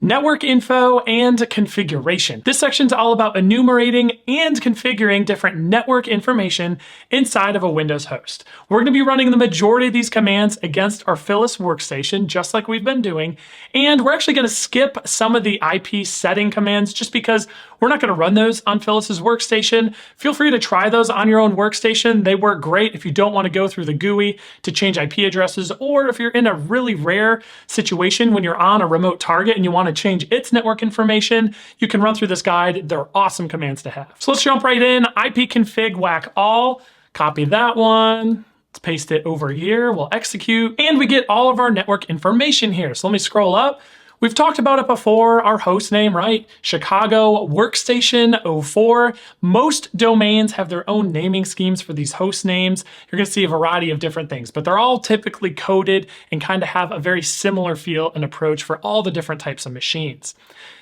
Network info and configuration. This section is all about enumerating and configuring different network information inside of a Windows host. We're going to be running the majority of these commands against our Phyllis workstation, just like we've been doing. And we're actually going to skip some of the IP setting commands just because we're not going to run those on Phyllis's workstation. Feel free to try those on your own workstation. They work great if you don't want to go through the GUI to change IP addresses, or if you're in a really rare situation when you're on a remote target and you want to change its network information, you can run through this guide. They're awesome commands to have. So let's jump right in. ipconfig whack all, copy that one. Let's paste it over here. We'll execute, and we get all of our network information here. So let me scroll up. We've talked about it before, our host name, right? Chicago Workstation 04. Most domains have their own naming schemes for these host names. You're gonna see a variety of different things, but they're all typically coded and kind of have a very similar feel and approach for all the different types of machines.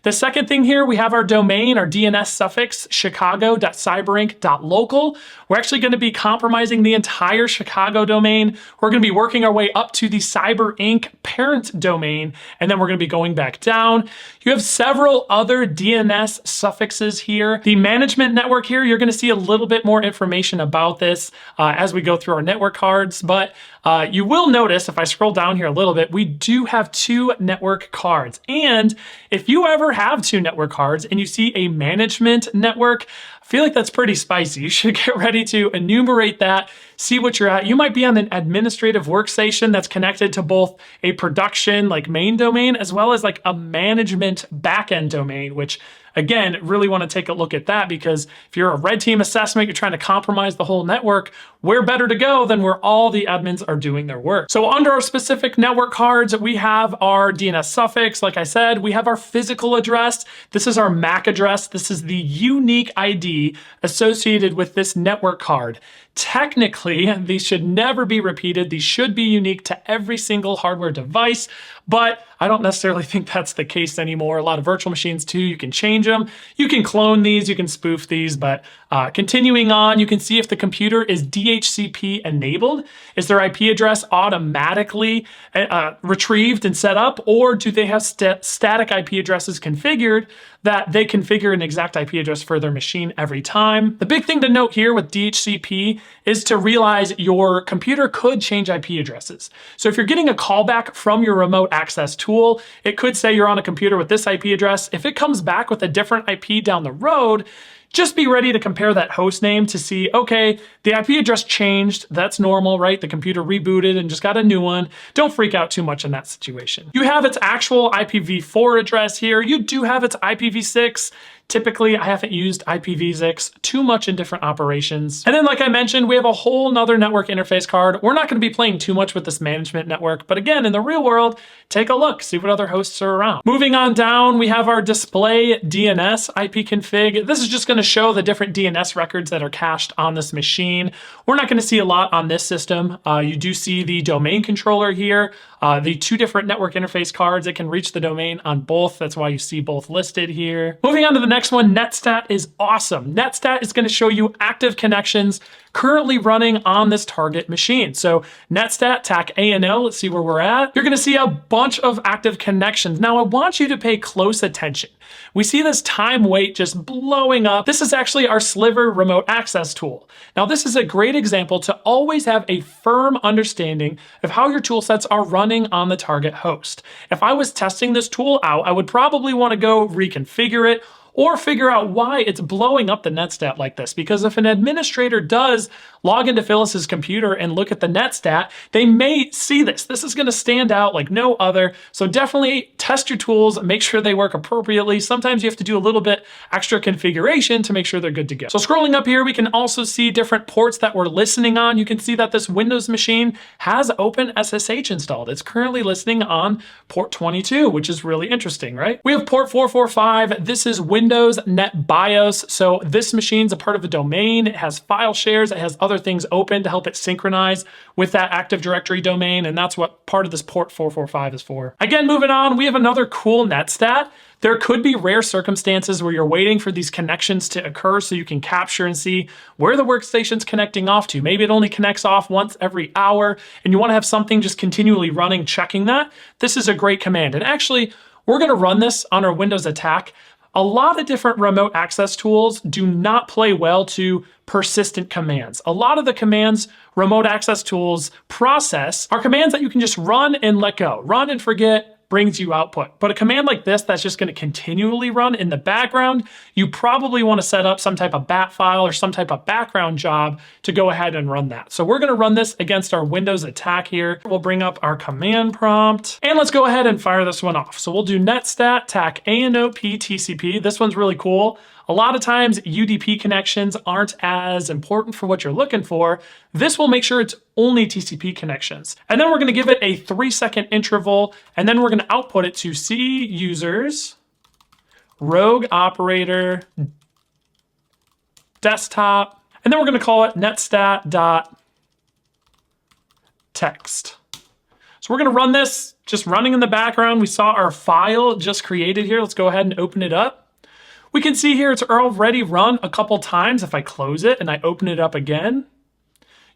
The second thing here, we have our domain, our DNS suffix, chicago.cyber.inc.local. We're actually going to be compromising the entire Chicago domain. We're going to be working our way up to the Cyber Inc. parent domain, and then we're going to be going back down. You have several other DNS suffixes here. The management network here, you're going to see a little bit more information about this as we go through our network cards, but you will notice if I scroll down here a little bit, we do have two network cards. And if you ever have two network cards and you see a management network, I feel like that's pretty spicy. You should get ready to enumerate that, see what you're at. You might be on an administrative workstation that's connected to both a production like main domain as well as like a management backend domain, which again, really want to take a look at that, because if you're a red team assessment, you're trying to compromise the whole network, where better to go than where all the admins are doing their work. So under our specific network cards, we have our DNS suffix. Like I said, we have our physical address. This is our MAC address. This is the unique ID associated with this network card. Technically, these should never be repeated. These should be unique to every single hardware device, but I don't necessarily think that's the case anymore. A lot of virtual machines too, you can change them. You can clone these, you can spoof these, but continuing on, you can see if the computer is DHCP enabled. Is their IP address automatically retrieved and set up, or do they have static IP addresses configured that they configure an exact IP address for their machine every time? The big thing to note here with DHCP is to realize your computer could change IP addresses. So if you're getting a callback from your remote access tool, it could say you're on a computer with this IP address. If it comes back with a different IP down the road, just be ready to compare that host name to see, okay, the IP address changed. That's normal, right? The computer rebooted and just got a new one. Don't freak out too much in that situation. You have its actual IPv4 address here. You do have its IPv6. Typically, I haven't used IPv6 too much in different operations. And then, like I mentioned, we have a whole nother network interface card. We're not going to be playing too much with this management network, but again, in the real world, take a look, see what other hosts are around. Moving on down, we have our display DNS IP config. This is just going to show the different DNS records that are cached on this machine. We're not going to see a lot on this system. You do see the domain controller here, the two different network interface cards. It can reach the domain on both. That's why you see both listed here. Moving on to the next one, Netstat is awesome. Netstat is going to show you active connections currently running on this target machine. So Netstat, TAC ANL, let's see where we're at. You're going to see a bunch of active connections. Now I want you to pay close attention. We see this time wait just blowing up. This is actually our Sliver remote access tool. Now this is a great example to always have a firm understanding of how your tool sets are running on the target host. If I was testing this tool out, I would probably want to go reconfigure it or figure out why it's blowing up the netstat like this. Because if an administrator does log into Phyllis's computer and look at the netstat, they may see this. This is gonna stand out like no other. So definitely test your tools, make sure they work appropriately. Sometimes you have to do a little bit extra configuration to make sure they're good to go. So scrolling up here, we can also see different ports that we're listening on. You can see that this Windows machine has OpenSSH installed. It's currently listening on port 22, which is really interesting, right? We have port 445. This is Windows Net BIOS. So this machine's a part of a domain. It has file shares. It has other things open to help it synchronize with that Active Directory domain. And that's what part of this port 445 is for. Again, moving on, we have another cool netstat. There could be rare circumstances where you're waiting for these connections to occur so you can capture and see where the workstation's connecting off to. Maybe it only connects off once every hour and you want to have something just continually running checking that. This is a great command. And actually, We're going to run this on our Windows attack. A lot of different remote access tools do not play well to persistent commands. A lot of the commands remote access tools process are commands that you can just run and let go. Run and forget brings you output. But a command like this that's just going to continually run in the background, you probably want to set up some type of bat file or some type of background job to go ahead and run that. So we're going to run this against our Windows attack here. We'll bring up our command prompt and let's go ahead and fire this one off. So we'll do netstat tac ANOP TCP. This one's really cool. A lot of times UDP connections aren't as important for what you're looking for. This will make sure it's only TCP connections. And then we're going to give it a 3-second interval, and then we're going to output it to C users, rogue operator, desktop, and then we're going to call it netstat.text. So we're going to run this just running in the background. We saw our file just created here. Let's go ahead and open it up. We can see here it's already run a couple times. If I close it and I open it up again,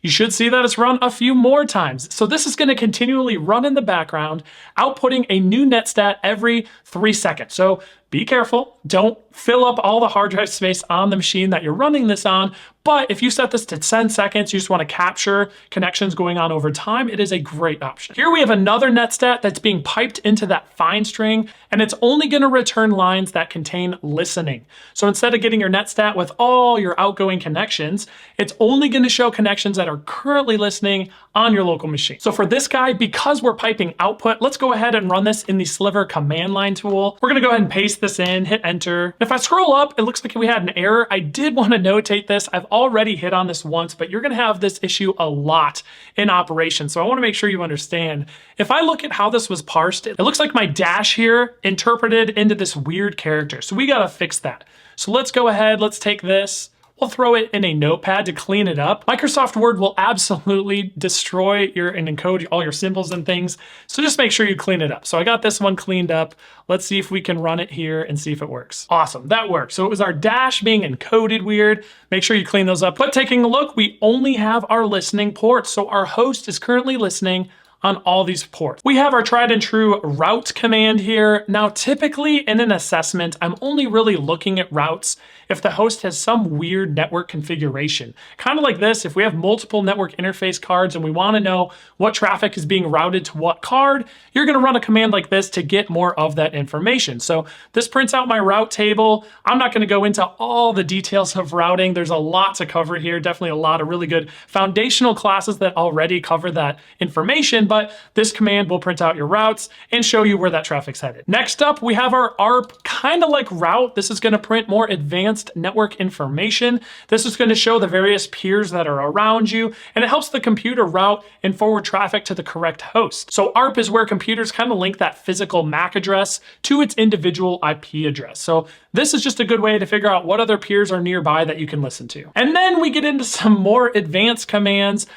you should see that it's run a few more times. So this is going to continually run in the background, outputting a new netstat every 3 seconds. So be careful. Don't fill up all the hard drive space on the machine that you're running this on. But if you set this to 10 seconds, you just want to capture connections going on over time, it is a great option. Here we have another netstat that's being piped into that fine string, and it's only going to return lines that contain listening. So instead of getting your netstat with all your outgoing connections, it's only going to show connections that are currently listening on your local machine. So for this guy, because we're piping output, let's go ahead and run this in the Sliver command line tool. We're going to go ahead and paste this in, hit enter. If I scroll up, it looks like we had an error. I did want to notate this. I've already hit on this once, but you're going to have this issue a lot in operation. So I want to make sure you understand. If I look at how this was parsed, it looks like my dash here interpreted into this weird character. So we got to fix that. So let's go ahead. Let's take this. We'll throw it in a notepad to clean it up. Microsoft Word will absolutely destroy and encode all your symbols and things. So just make sure you clean it up. So I got this one cleaned up. Let's see if we can run it here and see if it works. Awesome, that works. So it was our dash being encoded weird. Make sure you clean those up. But taking a look, we only have our listening ports. So our host is currently listening on all these ports. We have our tried and true route command here. Now, typically in an assessment, I'm only really looking at routes if the host has some weird network configuration. Kind of like this, if we have multiple network interface cards and we want to know what traffic is being routed to what card, you're going to run a command like this to get more of that information. So this prints out my route table. I'm not going to go into all the details of routing. There's a lot to cover here. Definitely a lot of really good foundational classes that already cover that information, but this command will print out your routes and show you where that traffic's headed. Next up, we have our ARP, kind of like route. This is going to print more advanced network information. This is going to show the various peers that are around you, and it helps the computer route and forward traffic to the correct host. So ARP is where computers kind of link that physical MAC address to its individual IP address. So this is just a good way to figure out what other peers are nearby that you can listen to. And then we get into some more advanced commands.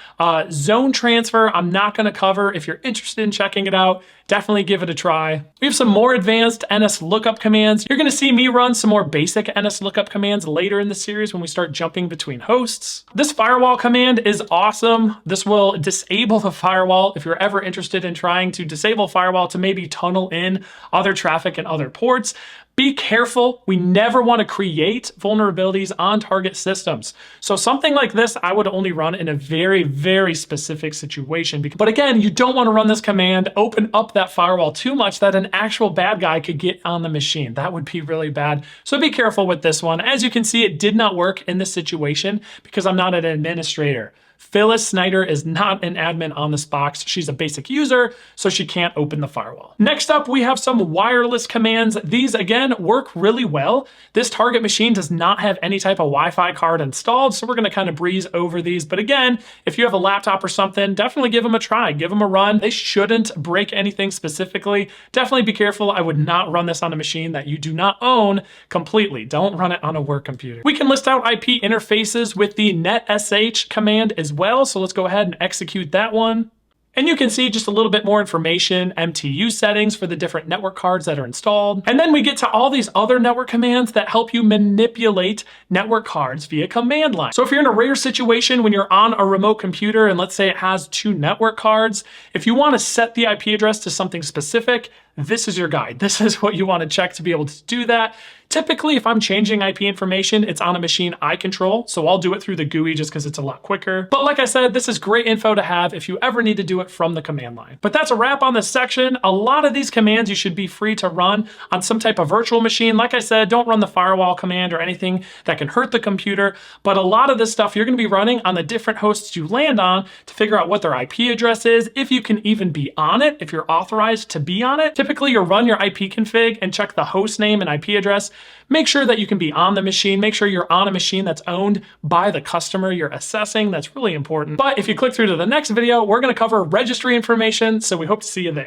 Zone transfer, I'm not going to cover. If you're interested in checking it out, definitely give it a try. We have some more advanced NS lookup commands. You're going to see me run some more basic NS lookup commands later in the series when we start jumping between hosts. This firewall command is awesome. This will disable the firewall if you're ever interested in trying to disable firewall to maybe tunnel in other traffic and other ports. Be careful. We never want to create vulnerabilities on target systems. So something like this, I would only run in a very, very specific situation. But again, you don't want to run this command, open up that firewall too much that an actual bad guy could get on the machine. That would be really bad. So be careful with this one. As you can see, it did not work in this situation because I'm not an administrator. Phyllis Snyder is not an admin on this box. She's a basic user, so she can't open the firewall. Next up, we have some wireless commands. These, again, work really well. This target machine does not have any type of Wi-Fi card installed, so we're going to kind of breeze over these. But again, if you have a laptop or something, definitely give them a try. Give them a run. They shouldn't break anything specifically. Definitely be careful. I would not run this on a machine that you do not own completely. Don't run it on a work computer. We can list out IP interfaces with the netsh command as well. So let's go ahead and execute that one. And you can see just a little bit more information, MTU settings for the different network cards that are installed. And then we get to all these other network commands that help you manipulate network cards via command line. So if you're in a rare situation when you're on a remote computer and let's say it has 2 network cards, if you want to set the IP address to something specific, this is your guide. This is what you want to check to be able to do that. Typically, if I'm changing IP information, it's on a machine I control, so I'll do it through the GUI just because it's a lot quicker. But like I said, this is great info to have if you ever need to do it from the command line. But that's a wrap on this section. A lot of these commands you should be free to run on some type of virtual machine. Like I said, don't run the firewall command or anything that can hurt the computer, but a lot of this stuff you're going to be running on the different hosts you land on to figure out what their IP address is, if you can even be on it, if you're authorized to be on it. Typically, you'll run your IP config and check the host name and IP address. Make sure that you can be on the machine. Make sure you're on a machine that's owned by the customer you're assessing. That's really important. But if you click through to the next video, we're going to cover registry information, so we hope to see you there.